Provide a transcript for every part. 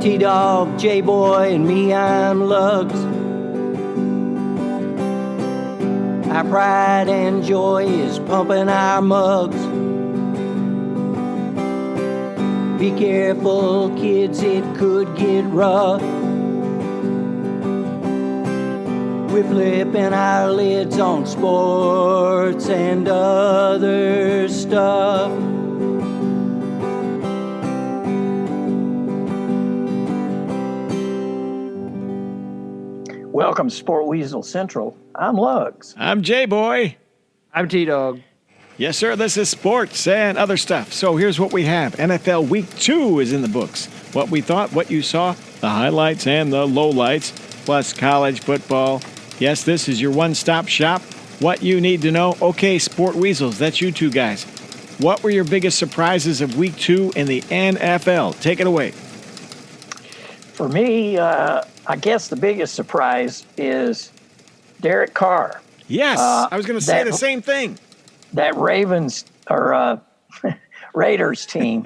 T-Dog, J-Boy, and me, I'm Lugs. Our pride and joy is pumping our mugs. Be careful, kids, it could get rough. We're flipping our lids on sports and other stuff. Welcome to Sport Weasel Central. I'm Lugs. I'm J-Boy. I'm T-Dog. Yes, sir. This is sports and other stuff. So here's what we have. NFL Week 2 is in the books. What we thought, what you saw, the highlights and the lowlights, plus college football. Yes, this is your one-stop shop. What you need to know. Okay, Sport Weasels, that's you two guys. What were your biggest surprises of Week 2 in the NFL? Take it away. For me, I guess the biggest surprise is Derek Carr. Yes, I was going to say the same thing. That Ravens or Raiders team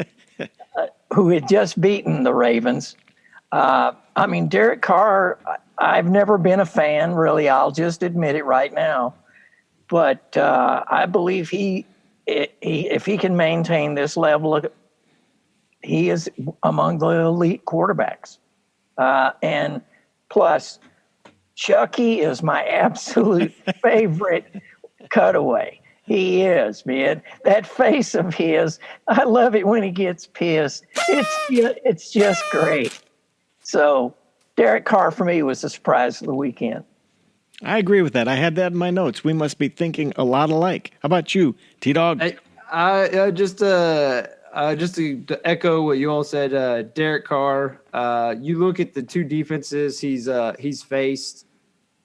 who had just beaten the Ravens. I mean, Derek Carr, I've never been a fan, really. I'll just admit it right now. But I believe if he can maintain this level, he is among the elite quarterbacks. And plus, Chucky is my absolute favorite cutaway. He is, man. That face of his, I love it when he gets pissed. It's just great. So Derek Carr for me was the surprise of the weekend. I agree with that. I had that in my notes. We must be thinking a lot alike. How about you, T-Dog? Just to echo what you all said, Derek Carr. You look at the two defenses he's faced,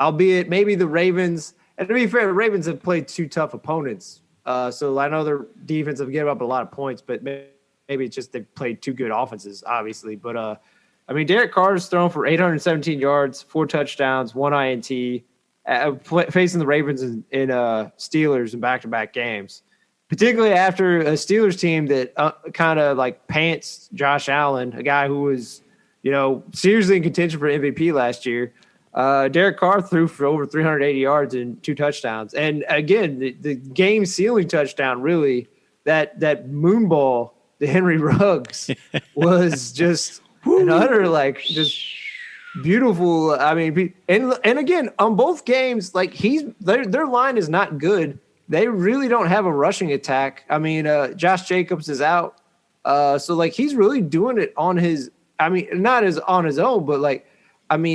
albeit maybe the Ravens. And to be fair, the Ravens have played two tough opponents. So I know their defense have given up a lot of points, but maybe it's just they've played two good offenses, obviously. But I mean, Derek Carr has thrown for 817 yards, 4 touchdowns, 1 INT, facing the Ravens and Steelers in back-to-back games. Particularly after a Steelers team that kind of like pants Josh Allen, a guy who was, seriously in contention for MVP last year. Derek Carr threw for over 380 yards and 2 touchdowns. And again, the game-sealing touchdown, really, that moon ball to Henry Ruggs was just an utter, just beautiful. I mean, and again, on both games, their line is not good. They really don't have a rushing attack. I mean, Josh Jacobs is out. So he's really doing it on his, not as on his own, but and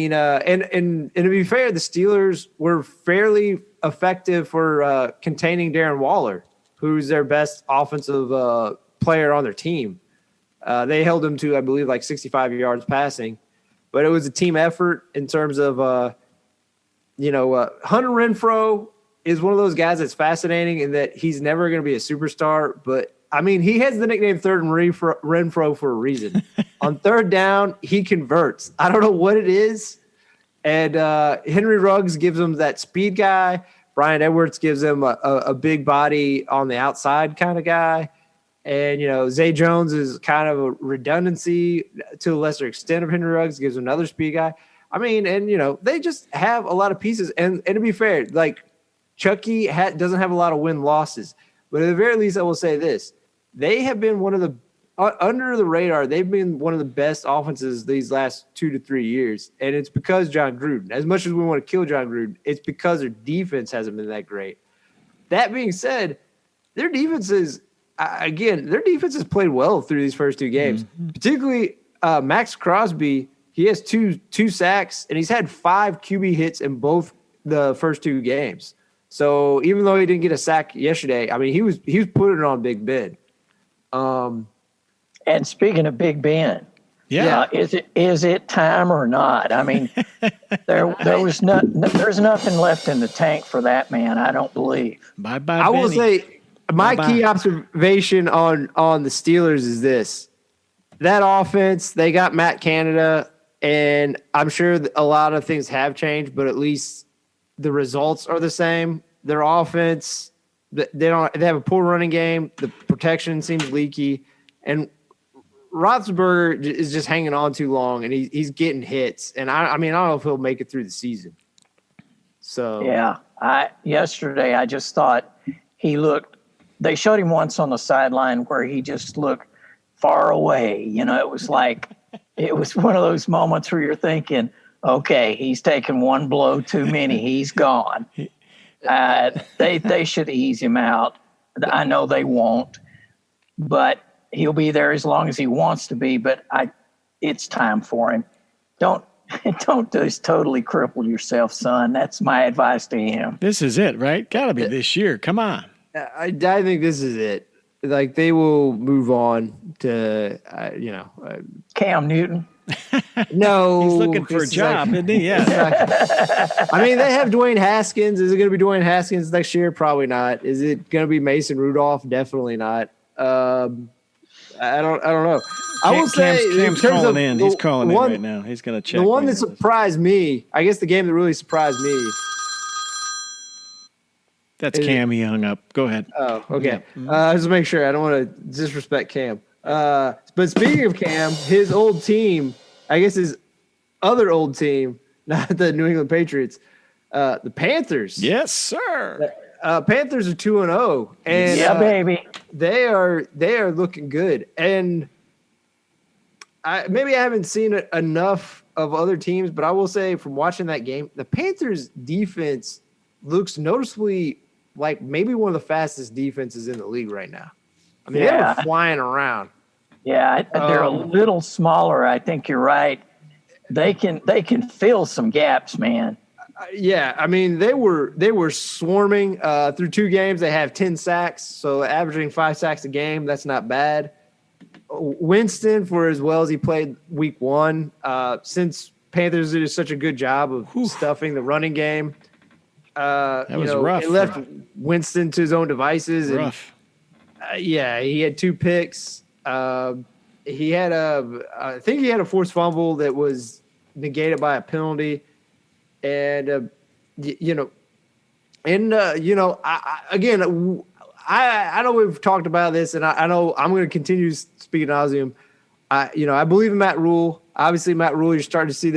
to be fair, the Steelers were fairly effective for containing Darren Waller, who's their best offensive player on their team. They held him to, I believe, 65 yards passing, but it was a team effort in terms of, Hunter Renfrow is one of those guys that's fascinating in that he's never going to be a superstar, but he has the nickname Third and Renfrow for a reason. On third down, he converts. I don't know what it is. And Henry Ruggs gives him that speed guy. Brian Edwards gives him a big body on the outside kind of guy. And, Zay Jones is kind of a redundancy to a lesser extent of Henry Ruggs, gives him another speed guy. They just have a lot of pieces. And to be fair, Chucky doesn't have a lot of win-losses. But at the very least, I will say this. They have been one of the under the radar. They've been one of the best offenses these last 2 to 3 years. And it's because John Gruden. As much as we want to kill John Gruden, it's because their defense hasn't been that great. That being said, their defense has played well through these first 2 games. Mm-hmm. Particularly Max Crosby. He has two sacks, and he's had 5 QB hits in both the first 2 games. So even though he didn't get a sack yesterday, he was putting it on Big Ben. And speaking of Big Ben, is it time or not? There's nothing left in the tank for that man. I don't believe. Bye, I will say my key observation on the Steelers is this: that offense, they got Matt Canada, and I'm sure a lot of things have changed, but at least the results are the same. Their offense, they have a poor running game. The protection seems leaky. And Roethlisberger is just hanging on too long, and he's getting hits. And I don't know if he'll make it through the season. So yeah, yesterday I just thought he looked. They showed him once on the sideline where he just looked far away. It was like it was one of those moments where you're thinking, okay, he's taken one blow too many. He's gone. They should ease him out. I know they won't, but he'll be there as long as he wants to be. But it's time for him. Don't just totally cripple yourself, son. That's my advice to him. This is it, right? Got to be this year. Come on. I think this is it. Like they will move on to Cam Newton. No, he's looking for a job, isn't he? Yeah. I mean, they have Dwayne Haskins. Is it going to be Dwayne Haskins next year? Probably not. Is it going to be Mason Rudolph? Definitely not. I don't know. I will say Cam's calling in. He's calling in right now. He's going to check. The one that surprised me, I guess the game that really surprised me. That's Cam. He hung up. Go ahead. Oh, okay. Just to make sure. I don't want to disrespect Cam. But speaking of Cam, his old team, I guess his other old team, not the New England Patriots, the Panthers. Yes, sir. Panthers are 2-0, and yeah, baby, they are looking good. And maybe I haven't seen enough of other teams, but I will say from watching that game, the Panthers defense looks noticeably like maybe one of the fastest defenses in the league right now. I mean, they were flying around. Yeah, they're a little smaller. I think you're right. They can fill some gaps, man. Yeah, I mean they were swarming through 2 games. They have 10 sacks, so averaging 5 sacks a game. That's not bad. Winston, for as well as he played week 1, since Panthers did such a good job of stuffing the running game. That was rough. It left Winston to his own devices. Rough. And, he had 2 picks. He had I think he had a forced fumble that was negated by a penalty. And, I know we've talked about this, and I know I'm going to continue speaking ad nauseum. I believe in Matt Rule. Obviously, Matt Rule, you're starting to see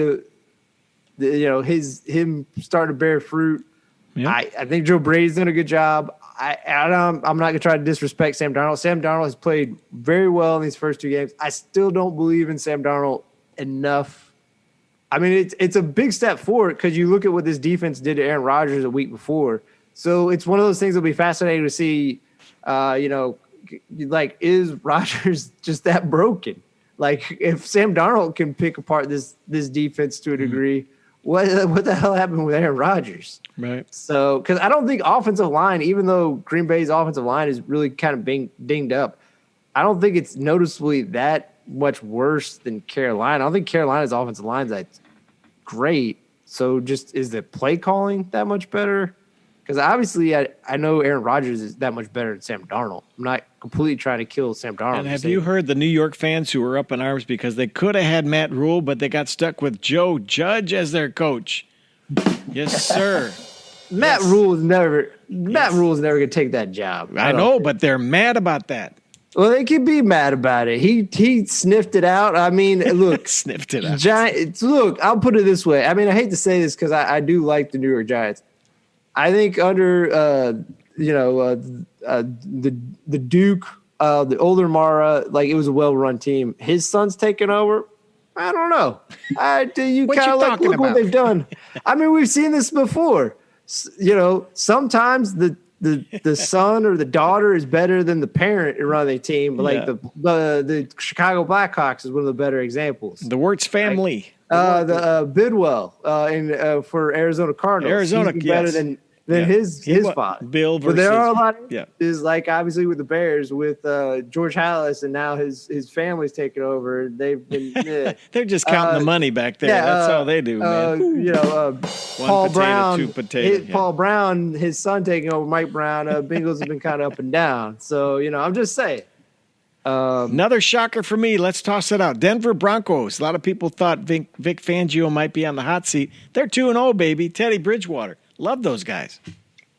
him starting to bear fruit. Yep. I think Joe Brady's done a good job. I'm not going to try to disrespect Sam Darnold. Sam Darnold has played very well in these first 2 games. I still don't believe in Sam Darnold enough. I mean, it's a big step forward because you look at what this defense did to Aaron Rodgers a week before. So it's one of those things that'll be fascinating to see, is Rodgers just that broken? Like, if Sam Darnold can pick apart this defense to a degree, what the hell happened with Aaron Rodgers? Right. So, because I don't think offensive line, even though Green Bay's offensive line is really kind of being dinged up, I don't think it's noticeably that much worse than Carolina. I don't think Carolina's offensive line is that great. So, just is the play calling that much better? Because obviously, I know Aaron Rodgers is that much better than Sam Darnold. I'm not completely trying to kill Sam Darnold. And have you heard the New York fans who were up in arms because they could have had Matt Rule, but they got stuck with Joe Judge as their coach? Yes, sir. Matt Rule is never going to take that job. I know, but they're mad about that. Well, they could be mad about it. He sniffed it out. I mean, look, sniffed it out. Giants. Look, I'll put it this way. I mean, I hate to say this because I do like the New York Giants. I think under the Duke, the older Mara, like it was a well-run team. His son's taking over. I don't know. You kind of look what they've done. I mean, we've seen this before. Sometimes the son or the daughter is better than the parent in running a team. But like the Chicago Blackhawks is one of the better examples. The Wirtz family. The Bidwell for Arizona Cardinals. Arizona, he's better than his father. Bill versus. But there are a lot of is like obviously with the Bears with George Hallis, and now his family's taken over. They've been they're just counting the money back there. That's all they do, man. Paul Brown, Paul Brown, his son taking over. Mike Brown. Bengals have been kind of up and down. So I'm just saying. Another shocker for me. Let's toss it out. Denver Broncos. A lot of people thought Vic Fangio might be on the hot seat. They're 2-0, baby. Teddy Bridgewater. Love those guys.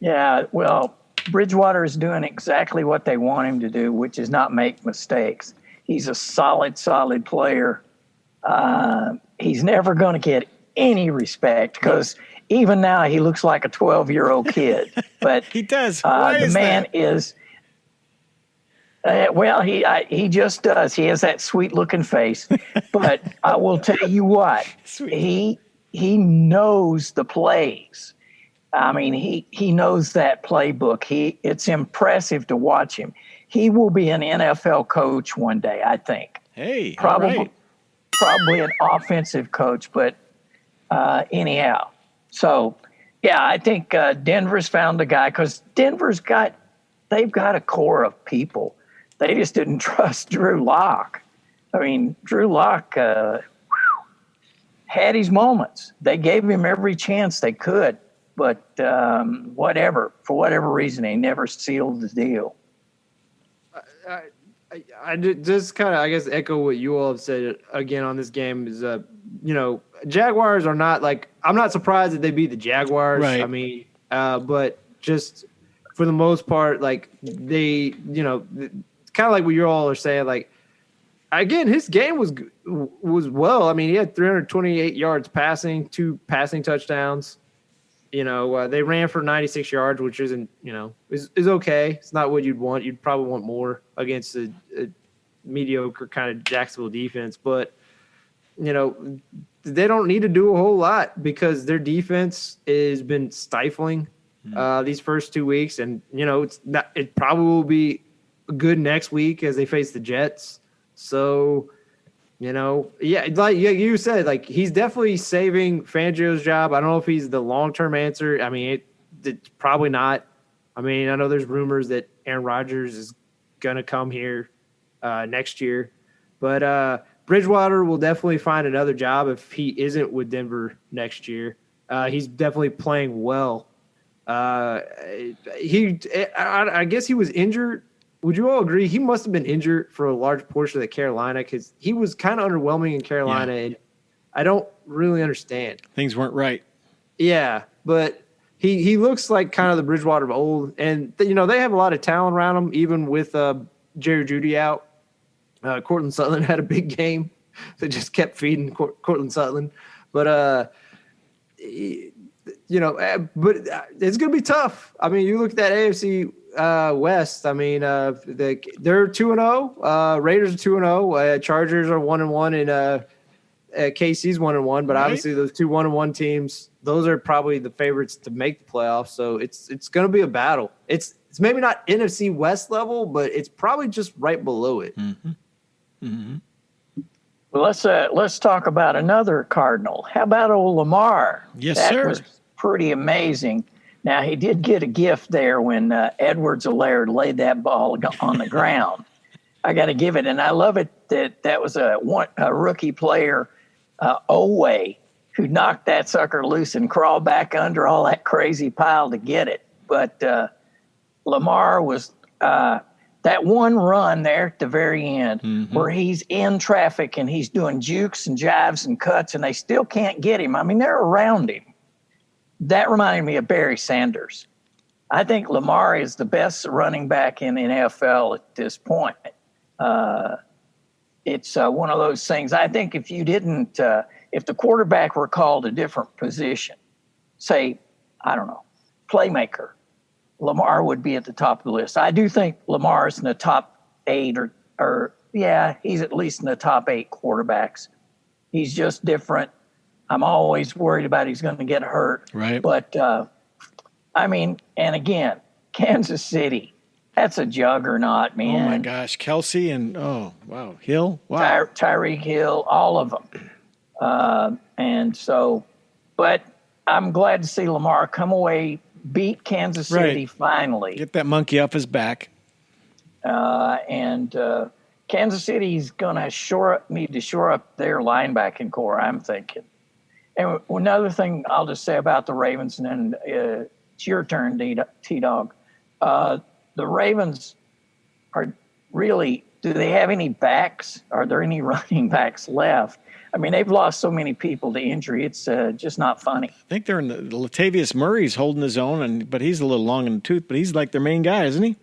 Yeah, well, Bridgewater is doing exactly what they want him to do, which is not make mistakes. He's a solid player. He's never going to get any respect because even now he looks like a 12-year-old kid. But he does. Why the is man that? is. Well, he just does. He has that sweet-looking face. But I will tell you what, he knows the plays. I mean, he knows that playbook. It's impressive to watch him. He will be an NFL coach one day, I think. Hey, probably, all right. probably an offensive coach, but anyhow. So, yeah, I think Denver's found a guy because they've got a core of people. They just didn't trust Drew Lock. I mean, Drew Lock had his moments. They gave him every chance they could, but for whatever reason, they never sealed the deal. I just kind of, I guess, echo what you all have said again on this game is, Jaguars are not like, I'm not surprised that they beat the Jaguars. Right. I mean, but just for the most part, like they, kind of like what you all are saying, like, again, his game was well. I mean, he had 328 yards passing, 2 passing touchdowns. They ran for 96 yards, which isn't, is okay. It's not what you'd want. You'd probably want more against a mediocre kind of Jacksonville defense. But, they don't need to do a whole lot because their defense has been stifling these first 2 weeks. And, it probably will be good next week as they face the Jets. So, like you said, like he's definitely saving Fangio's job. I don't know if he's the long-term answer. I mean, it's probably not. I mean, I know there's rumors that Aaron Rodgers is going to come here next year. But Bridgewater will definitely find another job if he isn't with Denver next year. He's definitely playing well. I guess he was injured. Would you all agree? He must have been injured for a large portion of the Carolina because he was kind of underwhelming in Carolina, and I don't really understand. Things weren't right. Yeah, but he looks like kind of the Bridgewater of old, and they have a lot of talent around him, even with Jerry Jeudy out. Cortland Sutton had a big game. They just kept feeding Cortland Sutton, but but it's going to be tough. I mean, you look at that AFC West. I mean, they're 2-0. Raiders are 2-0. Chargers are 1-1, and KC's 1-1. But obviously, those two 1-1 teams, those are probably the favorites to make the playoffs. So it's going to be a battle. It's maybe not NFC West level, but it's probably just right below it. Mm-hmm. Mm-hmm. Well, let's talk about another Cardinal. How about old Lamar? Yes, that sir. Was pretty amazing. Now, he did get a gift there when Edwards-Helaire laid that ball on the ground. I got to give it, and I love it that was a rookie player, Oweh, who knocked that sucker loose and crawled back under all that crazy pile to get it. But Lamar was that one run there at the very end where he's in traffic and he's doing jukes and jives and cuts, and they still can't get him. I mean, they're around him. That reminded me of Barry Sanders. I think Lamar is the best running back in the NFL at this point. It's one of those things. I think if you didn't, if the quarterback were called a different position, say, I don't know, playmaker, Lamar would be at the top of the list. I do think Lamar's in the top 8 or he's at least in the top 8 quarterbacks. He's just different. I'm always worried about he's going to get hurt. Right. But, I mean, and again, Kansas City, that's a juggernaut, man. Oh, my gosh. Kelsey and, Hill. Wow. Tyreek Hill, all of them. And so, but I'm glad to see Lamar come away, beat Kansas City finally. Get that monkey off his back. And Kansas City's going to need to shore up their linebacking core, I'm thinking. And another thing I'll just say about the Ravens, and then it's your turn, T-Dog. The Ravens are really, do they have any backs? Are there any running backs left? I mean, they've lost so many people to injury. It's just not funny. I think they're in the Latavius Murray's holding his own, but he's a little long in the tooth, but he's like their main guy, isn't he?